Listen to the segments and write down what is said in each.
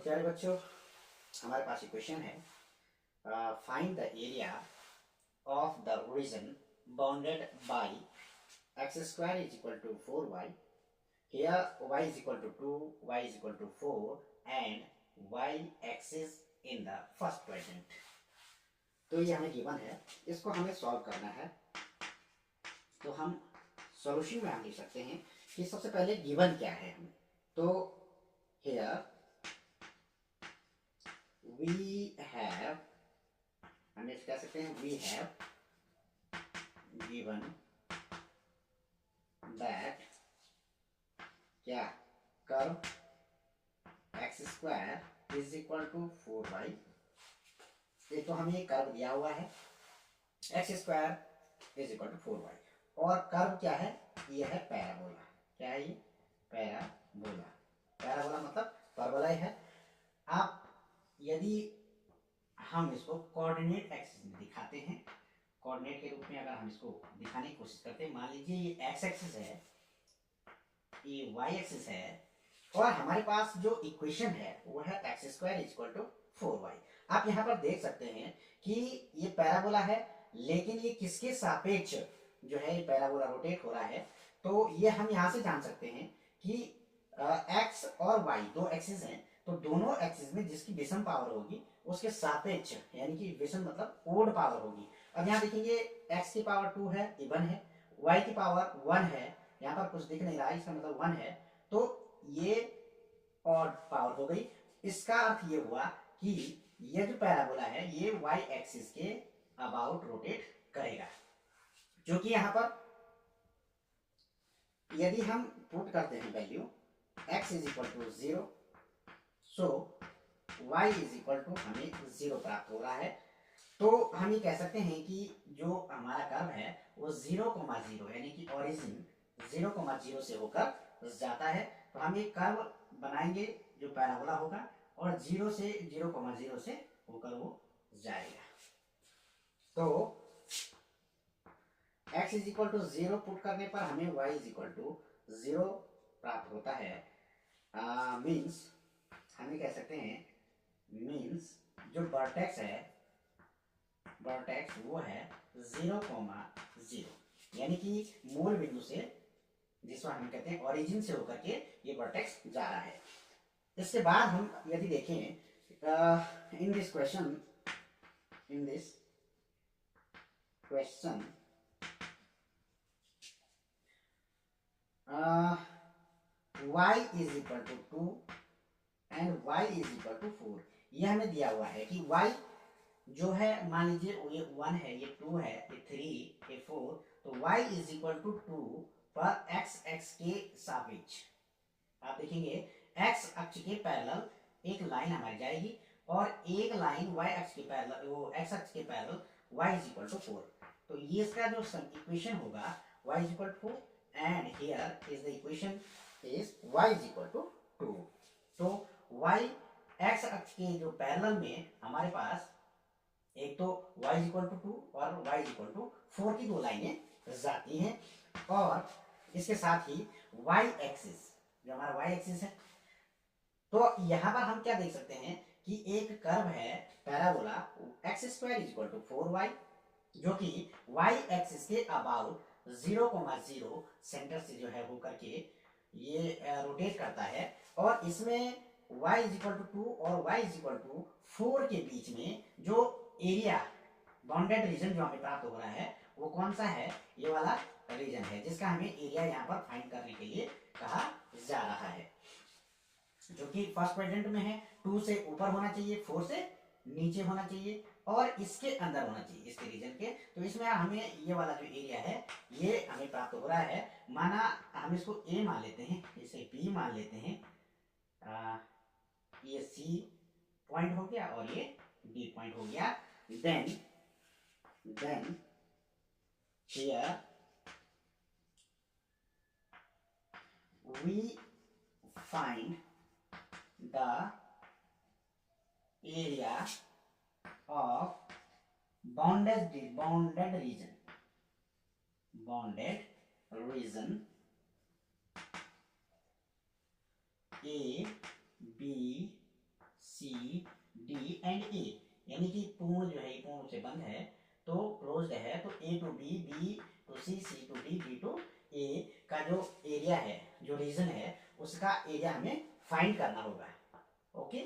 प्यारे बच्चों, हमारे पास इक्वेशन है। Find the area of the region bounded by x square is equal to 4y, here y is equal to 2, y is equal to 4 and y axis in the first quadrant. तो ये हमें given है, इसको हमें solve करना है। तो हम सॉल्यूशन में हम लिख सकते हैं कि सबसे पहले गिवन क्या है हमें। तो हियर we have, हम इसे कह सकते हैं we have given that क्या curve x square is equal to 4y। एक तो हमें कर्व दिया हुआ है x square is equal to 4y, और कर्व क्या है, ये है पैराबोला। क्या है ये? पैराबोला। पैराबोला मतलब परवलय है। आप यदि हम इसको कोऑर्डिनेट एक्सिस में दिखाते हैं, कोऑर्डिनेट के रूप में अगर हम इसको दिखाने की कोशिश करते हैं, मान लीजिए ये एक्स एक्सिस है, ये वाई एक्सिस है, और हमारे पास जो इक्वेशन है वो है x square is equal to 4y। आप यहाँ पर देख सकते हैं कि ये पैराबोला है, लेकिन ये किसके सापेक्ष जो है ये पैराबोला रोटेट हो रहा है। तो ये हम यहाँ से जान सकते हैं कि एक्स और वाई दो एक्सिस हैं, तो दोनों एक्सिस में जिसकी विषम पावर होगी उसके सापेक्ष, यानी कि विषम मतलब ओड पावर होगी। अब यहाँ देखेंगे x की पावर 2 है, इवन है, y की पावर 1 है, यहाँ पर कुछ दिख नहीं रहा है, इसका मतलब 1 है, तो ये ऑड पावर हो गई। इसका अर्थ ये हुआ कि ये जो पैराबोला है ये y एक्सिस के अबाउट रोटेट करेगा, जो कि यहाँ पर यदि हम पुट करते हैं value x is equal to 0, so y is equal to हमें 0 प्राप्त हो रहा है। तो हम ये कह सकते हैं कि जो हमारा कर्व है वो 0,0 यानी कि ओरिजिन 0,0 से होकर जाता है। तो हम एक कर्व बनाएंगे जो पैराबोला होगा और 0 से 0,0 से होकर वो जाएगा। तो x is equal to 0 put करने पर हमें y इज इक्वल टू 0 प्राप्त होता है। मीन्स हम ये कह सकते हैं, मीन्स जो वर्टेक्स है, वर्टेक्स वो है 0,0, यानी कि मूल बिंदु से, जिसको हम कहते हैं ओरिजिन से होकर के ये वर्टेक्स जा रहा है। इसके बाद हम यदि देखें in this question y is equal to 2 and y is equal to 4। ये हमें दिया हुआ है कि y जो है, मान लीजिए ये 1 है, ये 2 है, ये 3, ये 4, तो y इज इक्वल टू 2 पर x के सापेक्ष आप देखेंगे x अक्ष के पैरेलल एक लाइन हमारी जाएगी और एक लाइन y अक्ष के पैरेलल, वो x अक्ष के parallel y is equal to 4। तो ये इसका जो इक्वेशन होगा y is equal to 4 and here is the equation is y is equal to 2। तो y x अक्ष के जो पैरेलल में हमारे पास एक तो y इज इक्वल टू 2 और y इज इक्वल टू 4 की दो लाइनें जाती हैं, और इसके साथ ही y एक्सिस जो हमारा y एक्सिस है, तो यहाँ पर हम क्या देख सकते हैं कि एक कर्व है parabola x square is equal to 4y, जो कि y एक्सिस के अबाउट 0,0 सेंटर से जो है होकर के ये रोटेट करता है, और इसमें y इज इक्वल टू 2 और y इज इक्वल टू 4 के बीच में जो एरिया बाउंडेड रीजन जो हमें प्राप्त हो रहा है वो कौन सा है, ये वाला रीजन है, जिसका हमें एरिया यहाँ पर फाइंड करने के लिए कहा जा रहा है, जो कि फर्स्ट क्वाड्रेंट में है। 2 से ऊपर होना चाहिए, 4 से नीचे होना चाहिए, और इसके अंदर होना चाहिए, इसके रीजन के। तो इसमें हमें ये वाला जो एरिया है ये हमें प्राप्त हो रहा है। माना हम इसको A मान लेते हैं, इसे B मान लेते हैं, ये C पॉइंट हो गया और ये D पॉइंट हो गया। Then here we find the area of bounded region A, B, C D and A, यानी कि पूर्ण जो है पूर्ण से बंद है तो क्लोज्ड है, तो A to B, B to C, C to D, D to A का जो एरिया है, जो रीजन है, उसका एरिया हमें फाइंड करना होगा। ओके,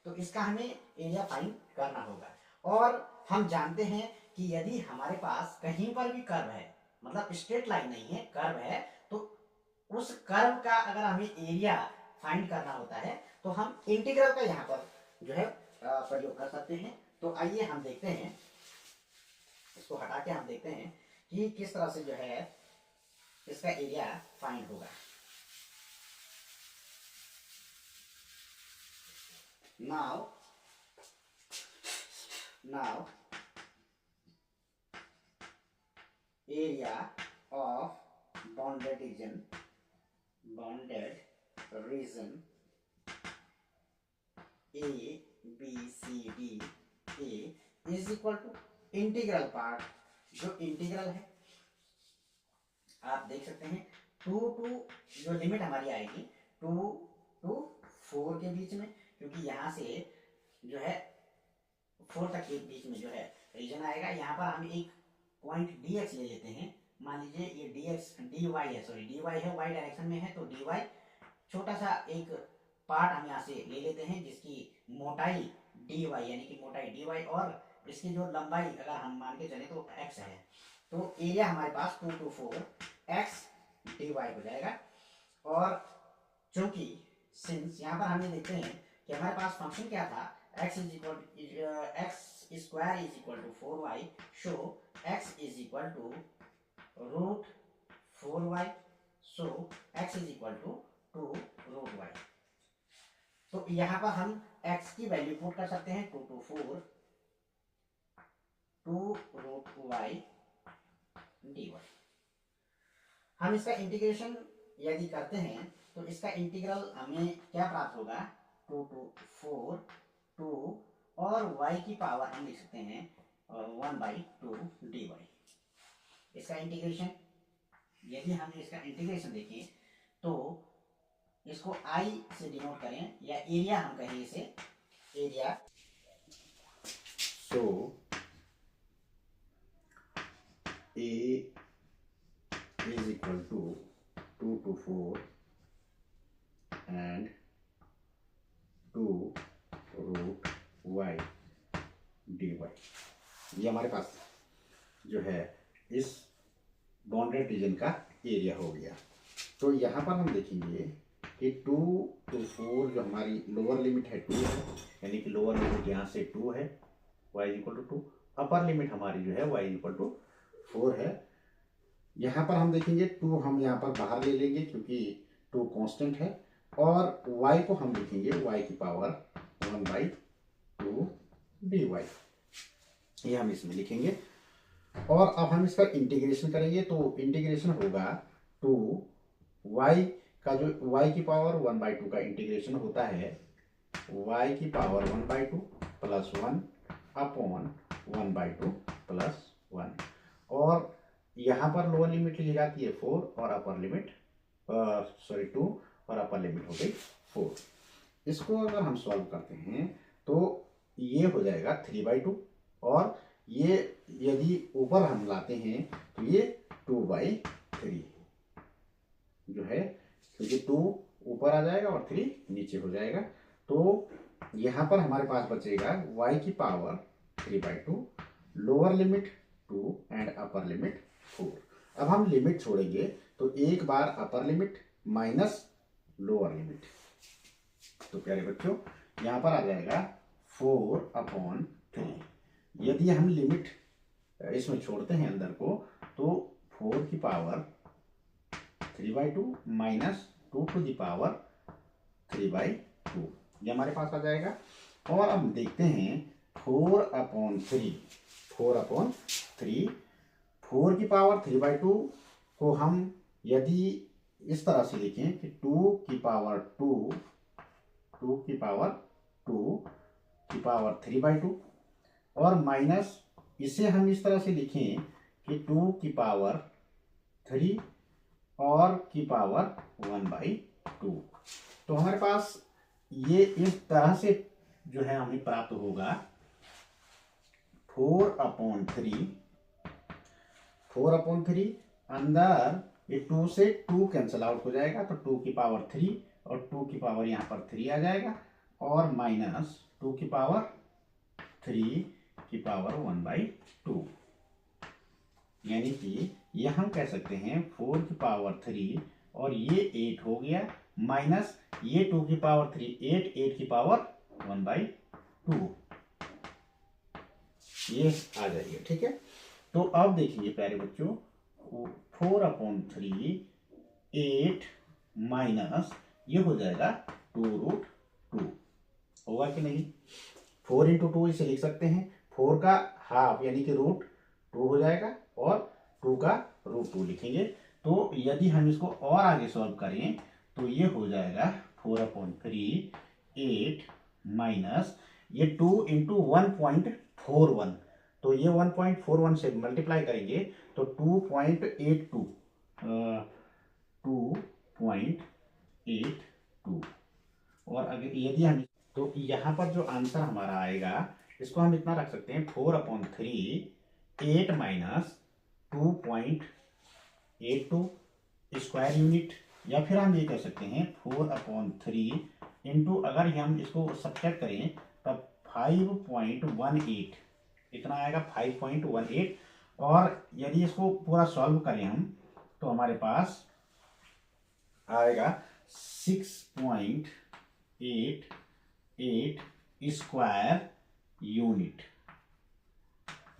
तो इसका हमें एरिया फाइंड करना होगा। और हम जानते हैं कि यदि हमारे पास कहीं पर भी कर्व है, मतलब स्ट्रेट लाइन नहीं है, कर्व है, तो उस कर्व का अगर हमें एरिया फाइंड करना होता है तो हम इंटीग्रल का यहाँ पर जो है प्रयोग कर सकते हैं। तो आइए हम देखते हैं, इसको हटा के हम देखते हैं कि किस तरह से जो है इसका एरिया फाइंड होगा। now area of bounded region A B C D A is equal to integral part, जो इंटीग्रल है आप देख सकते हैं 2 टू, जो लिमिट हमारी आएगी 2 टू 4 के बीच में, क्योंकि यहाँ से जो है 4 तक के बीच में जो है रीजन आएगा। यहाँ पर हम एक पॉइंट dx ले लेते हैं, मान लीजिए ये dx dy है, सॉरी dy है, y डायरेक्शन में है, तो dy छोटा सा एक पार्ट हम यहाँ से ले लेते हैं जिसकी मोटाई dy यानी कि मोटाई dy और इसकी जो लंबाई अगर हम मान के चले तो x है, तो एरिया हमारे पास 2 टू 4 x dy हो जाएगा। और चूंकि सिंस यहाँ पर हम ये देखते हैं कि हमारे पास फंक्शन क्या था, x square is equal to 4y, so x is equal to root 4y, so x is equal to 2 root y। तो यहाँ पर हम x की वैल्यू पुट कर सकते हैं 2 टू 4 2 रूट y dy। हम इसका इंटीग्रेशन यदि करते हैं तो इसका इंटीग्रल हमें क्या प्राप्त होगा, 2 टू 4 2 और y की पावर हम लिख सकते हैं 1/2 dy। इसका इंटीग्रेशन यदि हम इसका इंटीग्रेशन देखें तो इसको I से डिनोट करें या एरिया हम कहें इसे, area, so A is equal to 2 to 4 and 2 root y dy। ये हमारे पास जो है इस बाउंडेड रीजन का एरिया हो गया। तो यहाँ पर हम देखेंगे कि 2 to 4 जो हमारी लोअर लिमिट है 2 है, यानी कि लोअर लिमिट यहाँ से 2 है, y equal to 2, upper limit हमारी जो है y इक्वल टू 4 है। यहाँ पर हम देखेंगे 2 हम यहाँ पर बाहर ले लेंगे क्योंकि 2 कांस्टेंट है, और y को हम लिखेंगे y की पावर 1/2 dy, ये हम इसमें लिखेंगे। और अब हम इसका इंटीग्रेशन करेंगे तो इंटीग्रेशन होगा 2 y का जो y की पावर 1/2 का इंटीग्रेशन होता है y की पावर 1/2 प्लस 1 अपॉन 1/2 प्लस 1, और यहाँ पर लोअर लिमिट लिखी जाती है 4 और अपर लिमिट 2 और अपर लिमिट हो गई 4। इसको अगर हम सॉल्व करते हैं तो ये हो जाएगा 3/2, और ये यदि ऊपर हम लाते हैं तो ये 2/3 जो है, क्योंकि 2 ऊपर आ जाएगा और 3 नीचे हो जाएगा। तो यहाँ पर हमारे पास बचेगा y की power 3/2, lower limit 2 and upper limit 4। अब हम लिमिट छोड़ेंगे तो एक बार upper limit minus lower limit, तो प्यारे बच्चों यहाँ पर आ जाएगा 4/3। यदि हम लिमिट इसमें छोड़ते हैं अंदर को तो 4 की power 3/2 minus 2 to the power 3/2 ये हमारे पास आ जाएगा। और अब देखते हैं 4/3, 4 की पावर 3/2 को हम यदि इस तरह से लिखें कि 2 की पावर 3/2 और माइनस इसे हम इस तरह से लिखें कि 2 की पावर 3 और की पावर 1/2। तो हमारे पास ये इस तरह से जो है हमें प्राप्त होगा 4/3। 4/3 अंदर ये 2 से 2 कैंसिल आउट हो जाएगा, तो 2 की पावर 3 और 2 की पावर यहाँ पर 3 आ जाएगा, और माइनस 2 की पावर 3 की पावर 1/2, यानी कि यह हम कह सकते हैं 4 की पावर 3 और ये 8 हो गया, माइनस ये 2 की पावर 3 8, 8 की पावर 1/2, ये आ जाएगा। ठीक है, तो अब देखिए प्यारे बच्चों, 4/3 8 माइनस ये हो जाएगा 2√2, होगा कि नहीं। 4 × 2 इसे लिख सकते हैं, 4 का हाफ यानी कि √2 हो जाएगा और 2 का √2 लिखेंगे। तो यदि हम इसको और आगे सॉल्व करें तो ये हो जाएगा 4/3 8 माइनस ये 2 × 1.41, तो ये 1.41 से मल्टीप्लाई करेंगे तो 2.82 2.82, और अगर यदि हम तो यहाँ पर जो आंसर हमारा आएगा इसको हम इतना रख सकते हैं 4/3 8 माइनस 2.82 स्क्वायर यूनिट, या फिर हम ये कह सकते हैं 4/3 इंटू, अगर हम इसको सब्ट्रैक्ट करें तब 5.18 इतना आएगा, 5.18, और यदि इसको पूरा सॉल्व करें हम तो हमारे पास आएगा 6.88 स्क्वायर यूनिट।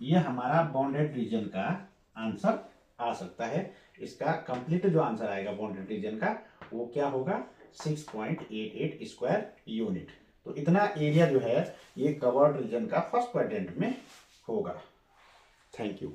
यह हमारा बाउंडेड रीजन का आंसर आ सकता है। इसका कंप्लीट जो आंसर आएगा बाउंडेड रीजन का वो क्या होगा, 6.88 स्क्वायर यूनिट। तो इतना एरिया जो है ये कवर्ड रीजन का फर्स्ट क्वाड्रेंट में होगा। Thank you.